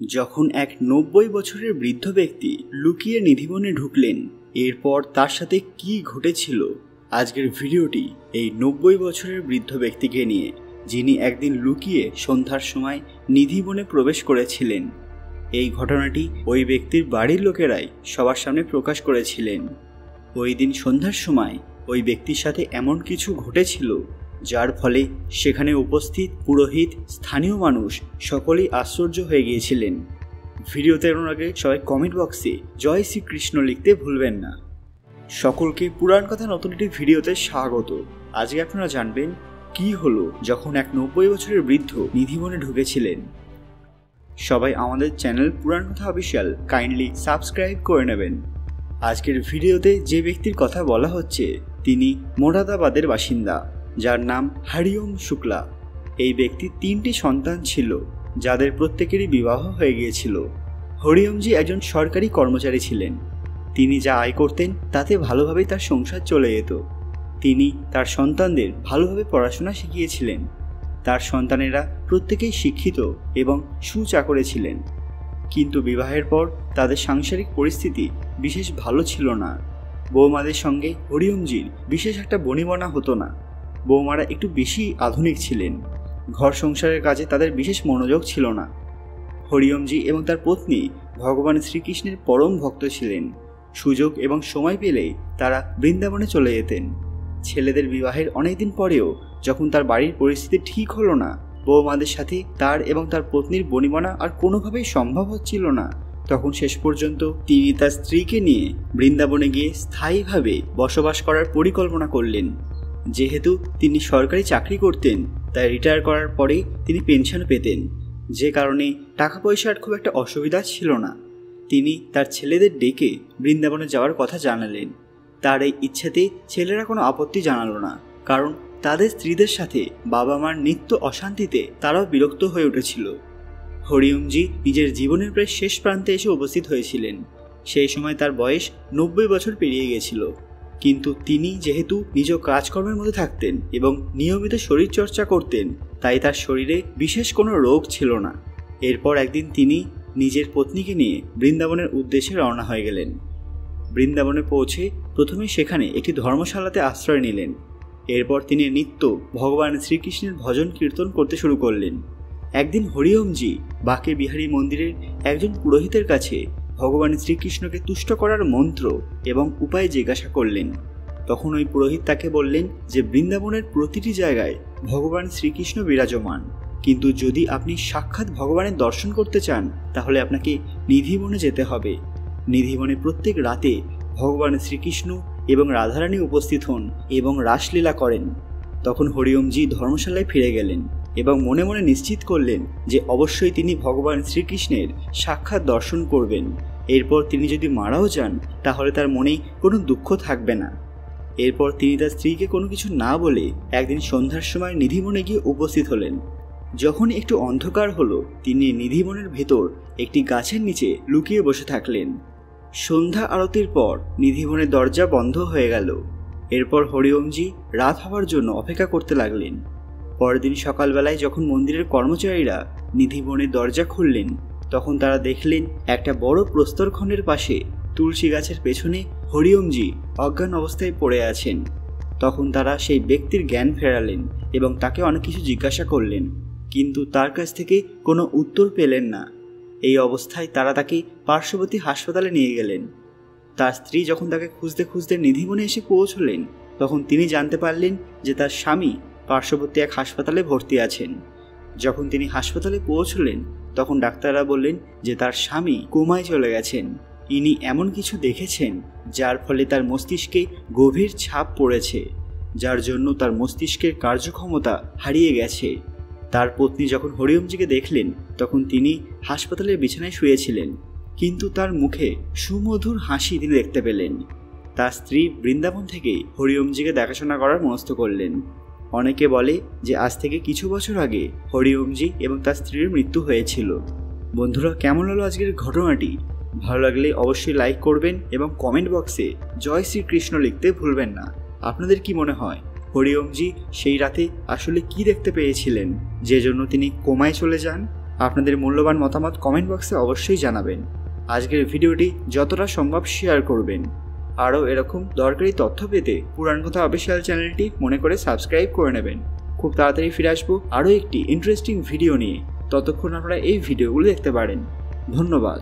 যখন এক ৯০ বছরের বৃদ্ধ ব্যক্তি লুকিয়ে নিধিবনে ঢুকলেন, এরপর তার সাথে কি ঘটেছিল আজকের ভিডিওটি এই ৯০ বছরের বৃদ্ধ ব্যক্তিকে নিয়ে, যিনি একদিন লুকিয়ে সন্ধ্যার সময় নিধিবনে প্রবেশ করেছিলেন। এই ঘটনাটি ওই ব্যক্তির বাড়ির লোকেরাই সবার সামনে প্রকাশ করেছিলেন। ওই দিন সন্ধ্যার সময় ওই ব্যক্তির সাথে এমন কিছু ঘটেছিল যার ফলে সেখানে উপস্থিত পুরোহিত, স্থানীয় মানুষ সকলেই আশ্চর্য হয়ে গিয়েছিলেন। ভিডিওতে এর আগে সবাই কমেন্ট বক্সে জয় শ্রীকৃষ্ণ লিখতে ভুলবেন না। সকলকে পুরাণ কথা নতুন একটি ভিডিওতে স্বাগত। আজকে আপনারা জানবেন কি হলো যখন এক ৯০ বছরের বৃদ্ধ নিধিবনে ঢুকেছিলেন। সবাই আমাদের চ্যানেল পুরাণ কথা অফিসিয়াল কাইন্ডলি সাবস্ক্রাইব করে নেবেন। আজকের ভিডিওতে যে ব্যক্তির কথা বলা হচ্ছে তিনি মোরাদাবাদের বাসিন্দা, যার নাম হরিওম শুক্লা। এই ব্যক্তির ৩টি সন্তান ছিল, যাদের প্রত্যেকেরই বিবাহ হয়ে গিয়েছিল। হরিওমজি একজন সরকারি কর্মচারী ছিলেন। তিনি যা আয় করতেন তাতে ভালোভাবেই তার সংসার চলে যেত। তিনি তার সন্তানদের ভালোভাবে পড়াশোনা শিখিয়েছিলেন। তার সন্তানেরা প্রত্যেকেই শিক্ষিত এবং সুচাকরে ছিলেন। কিন্তু বিবাহের পর তাদের সাংসারিক পরিস্থিতি বিশেষ ভালো ছিল না। বৌমাদের সঙ্গে হরিওমজির বিশেষ একটা বনিবনা হতো না। বৌমারা একটু বেশি আধুনিক ছিলেন। ঘর সংসারের কাজে তাদের বিশেষ মনোযোগ ছিল না। হরিওমজি এবং তার পত্নী ভগবান শ্রীকৃষ্ণের পরম ভক্ত ছিলেন। সুযোগ এবং সময় পেলেই তারা বৃন্দাবনে চলে যেতেন। ছেলেদের বিবাহের অনেকদিন পরেও যখন তার বাড়ির পরিস্থিতি ঠিক হলো না, বৌমাদের সাথে তার এবং তার পত্নীর বনিবনা আর কোনোভাবেই সম্ভব হচ্ছিল না, তখন শেষ পর্যন্ত তিনি তার স্ত্রীকে নিয়ে বৃন্দাবনে গিয়ে স্থায়ীভাবে বসবাস করার পরিকল্পনা করলেন। যেহেতু তিনি সরকারি চাকরি করতেন, তাই রিটায়ার করার পরে তিনি পেনশন পেতেন, যে কারণে টাকা পয়সার খুব একটা অসুবিধা ছিল না। তিনি তার ছেলেদের ডেকে বৃন্দাবনে যাওয়ার কথা জানালেন। তার এই ইচ্ছেতে ছেলেরা কোনো আপত্তি জানালো না, কারণ তাদের স্ত্রীদের সাথে বাবা মার নিত্য অশান্তিতে তারাও বিরক্ত হয়ে উঠেছিল। হরিওমজি নিজের জীবনের প্রায় শেষ প্রান্তে এসে উপস্থিত হয়েছিলেন। সেই সময় তার বয়স ৯০ বছর পেরিয়ে গিয়েছিল। কিন্তু তিনি যেহেতু নিজ কাজকর্মের মধ্যে থাকতেন এবং নিয়মিত শরীরচর্চা করতেন, তাই তার শরীরে বিশেষ কোনো রোগ ছিল না। এরপর একদিন তিনি নিজের পত্নীকে নিয়ে বৃন্দাবনের উদ্দেশ্যে রওনা হয়ে গেলেন। বৃন্দাবনে পৌঁছে প্রথমে সেখানে একটি ধর্মশালাতে আশ্রয় নিলেন। এরপর তিনি নিত্য ভগবান শ্রীকৃষ্ণের ভজন কীর্তন করতে শুরু করলেন। একদিন হরিওমজি বাকে বিহারী মন্দিরের একজন পুরোহিতের কাছে ভগবান শ্রীকৃষ্ণকে তুষ্ট করার মন্ত্র এবং উপায় জিজ্ঞাসা করলেন। তখন ওই পুরোহিত তাকে বললেন যে বৃন্দাবনের প্রতিটি জায়গায় ভগবান শ্রীকৃষ্ণ বিরাজমান, কিন্তু যদি আপনি সাক্ষাৎ ভগবানের দর্শন করতে চান তাহলে আপনাকে নিধিবনে যেতে হবে। নিধিবনে প্রত্যেক রাতে ভগবান শ্রীকৃষ্ণ এবং রাধারানী উপস্থিত হন এবং রাসলীলা করেন। তখন হরিওমজি ধর্মশালায় ফিরে গেলেন এবং মনে মনে নিশ্চিত করলেন যে অবশ্যই তিনি ভগবান শ্রীকৃষ্ণের সাক্ষাৎ দর্শন করবেন। এরপর তিনি যদি মারাও যান তাহলে তার মনে কোনো দুঃখ থাকবে না। এরপর তিনি তার স্ত্রীকে কোনো কিছু না বলে একদিন সন্ধ্যার সময় নিধিবনে গিয়ে উপস্থিত হলেন। যখন একটু অন্ধকার হলো, তিনি নিধিবনের ভেতর একটি গাছের নিচে লুকিয়ে বসে থাকলেন। সন্ধ্যা আরতির পর নিধিবনের দরজা বন্ধ হয়ে গেল। এরপর হরিওমজি রাত হওয়ার জন্য অপেক্ষা করতে লাগলেন। পরের দিন সকালবেলায় যখন মন্দিরের কর্মচারীরা নিধিবনের দরজা খুললেন, তখন তারা দেখলেন একটা বড় প্রস্তরখণ্ডের পাশে তুলসী গাছের পেছনে হরিওমজি অজ্ঞান অবস্থায় পড়ে আছেন। তখন তারা সেই ব্যক্তির জ্ঞান ফেরালেন এবং তাকে অনেক কিছু জিজ্ঞাসা করলেন, কিন্তু তার কাছ থেকে কোনো উত্তর পেলেন না। এই অবস্থায় তারা তাকে পার্শ্ববর্তী হাসপাতালে নিয়ে গেলেন। তার স্ত্রী যখন তাকে খুঁজতে খুঁজতে নিধিবনে এসে পৌঁছলেন, তখন তিনি জানতে পারলেন যে তার স্বামী পার্শ্ববর্তী এক হাসপাতালে ভর্তি আছেন। যখন তিনি হাসপাতালে পৌঁছলেন, তখন ডাক্তাররা বললেন যে তার স্বামী কোমায় চলে গেছেন। ইনি এমন কিছু দেখেছেন যার ফলে তার মস্তিষ্কে গভীর ছাপ পড়েছে, যার জন্য তার মস্তিষ্কের কার্যক্ষমতা হারিয়ে গেছে। তার পত্নী যখন হরিওমজিকে দেখলেন, তখন তিনি হাসপাতালের বিছানায় শুয়েছিলেন, কিন্তু তার মুখে সুমধুর হাসি তিনি দেখতে পেলেন। তার স্ত্রী বৃন্দাবন থেকে হরিওমজিকে দেখাশোনা করার মনস্থ করলেন। অনেকে বলে যে আজ থেকে কিছু বছর আগে হরিওমজি এবং তার স্ত্রীর মৃত্যু হয়েছিল। বন্ধুরা, কেমন হলো আজকের ঘটনাটি? ভালো লাগলে অবশ্যই লাইক করবেন এবং কমেন্ট বক্সে জয় শ্রীকৃষ্ণ লিখতে ভুলবেন না। আপনাদের কি মনে হয় হরিওমজি সেই রাতে আসলে কি দেখতে পেয়েছিলেন যে জন্য তিনি কোমায় চলে যান? আপনাদের মূল্যবান মতামত কমেন্ট বক্সে অবশ্যই জানাবেন। আজকের ভিডিওটি যতটা সম্ভব শেয়ার করবেন। আরও এরকম দরকারি তথ্য পেতে পুরাণ কথা অফিসিয়াল চ্যানেলটি মনে করে সাবস্ক্রাইব করে নেবেন। খুব তাড়াতাড়ি ফিরে আসবো আরও একটি ইন্টারেস্টিং ভিডিও নিয়ে। ততক্ষণ আপনারা এই ভিডিওগুলো দেখতে পারেন। ধন্যবাদ।